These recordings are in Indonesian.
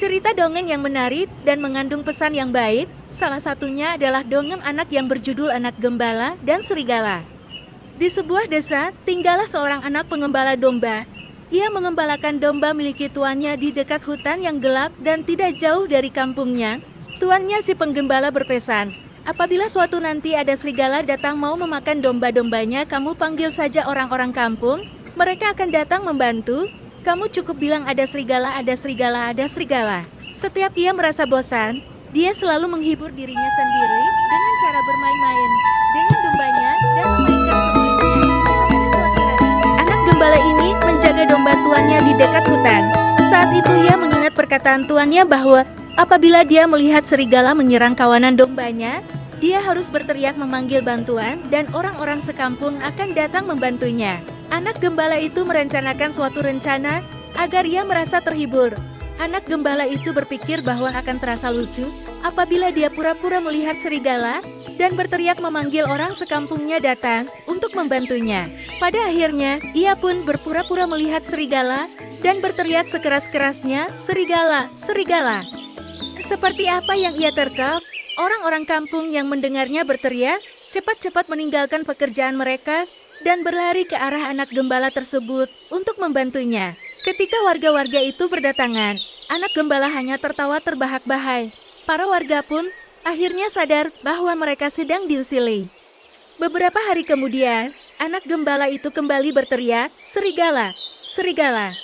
Cerita dongeng yang menarik dan mengandung pesan yang baik, salah satunya adalah dongeng anak yang berjudul Anak Gembala dan Serigala. Di sebuah desa, tinggallah seorang anak pengembala domba. Ia mengembalakan domba milik tuannya di dekat hutan yang gelap dan tidak jauh dari kampungnya. Tuannya si penggembala berpesan, apabila suatu nanti ada serigala datang mau memakan domba-dombanya, kamu panggil saja orang-orang kampung, mereka akan datang membantu. Kamu cukup bilang ada serigala, ada serigala, ada serigala. Setiap ia merasa bosan, dia selalu menghibur dirinya sendiri dengan cara bermain-main dengan dombanya dan memainkan seruling. Pada suatu hari, anak gembala ini menjaga domba tuannya di dekat hutan. Saat itu ia mengingat perkataan tuannya bahwa apabila dia melihat serigala menyerang kawanan dombanya, dia harus berteriak memanggil bantuan dan orang-orang sekampung akan datang membantunya. Anak gembala itu merencanakan suatu rencana agar ia merasa terhibur. Anak gembala itu berpikir bahwa akan terasa lucu apabila dia pura-pura melihat serigala dan berteriak memanggil orang sekampungnya datang untuk membantunya. Pada akhirnya, ia pun berpura-pura melihat serigala dan berteriak sekeras-kerasnya, "Serigala, serigala!" Seperti apa yang ia terkap, orang-orang kampung yang mendengarnya berteriak, cepat-cepat meninggalkan pekerjaan mereka dan berlari ke arah anak gembala tersebut untuk membantunya. Ketika warga-warga itu berdatangan, anak gembala hanya tertawa terbahak-bahak. Para warga pun akhirnya sadar bahwa mereka sedang diusili. Beberapa hari kemudian, anak gembala itu kembali berteriak, "Serigala, serigala!"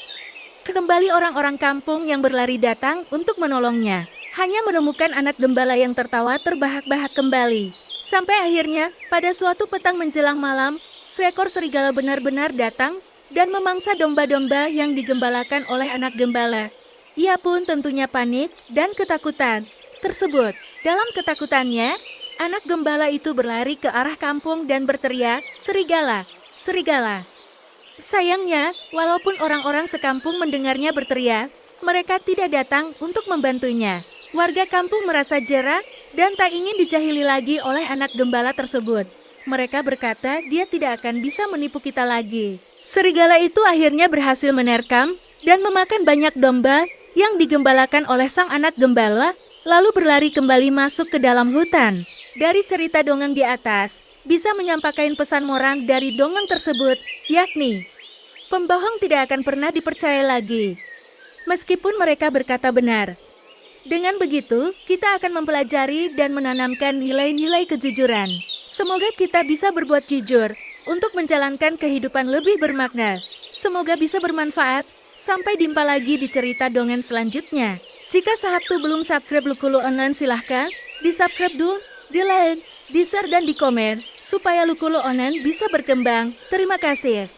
Kembali orang-orang kampung yang berlari datang untuk menolongnya. Hanya menemukan anak gembala yang tertawa terbahak-bahak kembali. Sampai akhirnya, pada suatu petang menjelang malam, seekor serigala benar-benar datang dan memangsa domba-domba yang digembalakan oleh anak gembala. Ia pun tentunya panik dan ketakutan tersebut. Dalam ketakutannya, anak gembala itu berlari ke arah kampung dan berteriak, "Serigala, serigala!" Sayangnya, walaupun orang-orang sekampung mendengarnya berteriak, mereka tidak datang untuk membantunya. Warga kampung merasa jera dan tak ingin dijahili lagi oleh anak gembala tersebut. Mereka berkata dia tidak akan bisa menipu kita lagi. Serigala itu akhirnya berhasil menerkam dan memakan banyak domba yang digembalakan oleh sang anak gembala, lalu berlari kembali masuk ke dalam hutan. Dari cerita dongeng di atas, bisa menyampaikan pesan moral dari dongeng tersebut, yakni, pembohong tidak akan pernah dipercaya lagi, meskipun mereka berkata benar. Dengan begitu, kita akan mempelajari dan menanamkan nilai-nilai kejujuran. Semoga kita bisa berbuat jujur untuk menjalankan kehidupan lebih bermakna. Semoga bisa bermanfaat. Sampai jumpa lagi di cerita dongeng selanjutnya. Jika sahabat belum subscribe Lukulu Online, silahkan di-subscribe dulu, di-like, di-share dan di komen supaya Lukulu Online bisa berkembang. Terima kasih.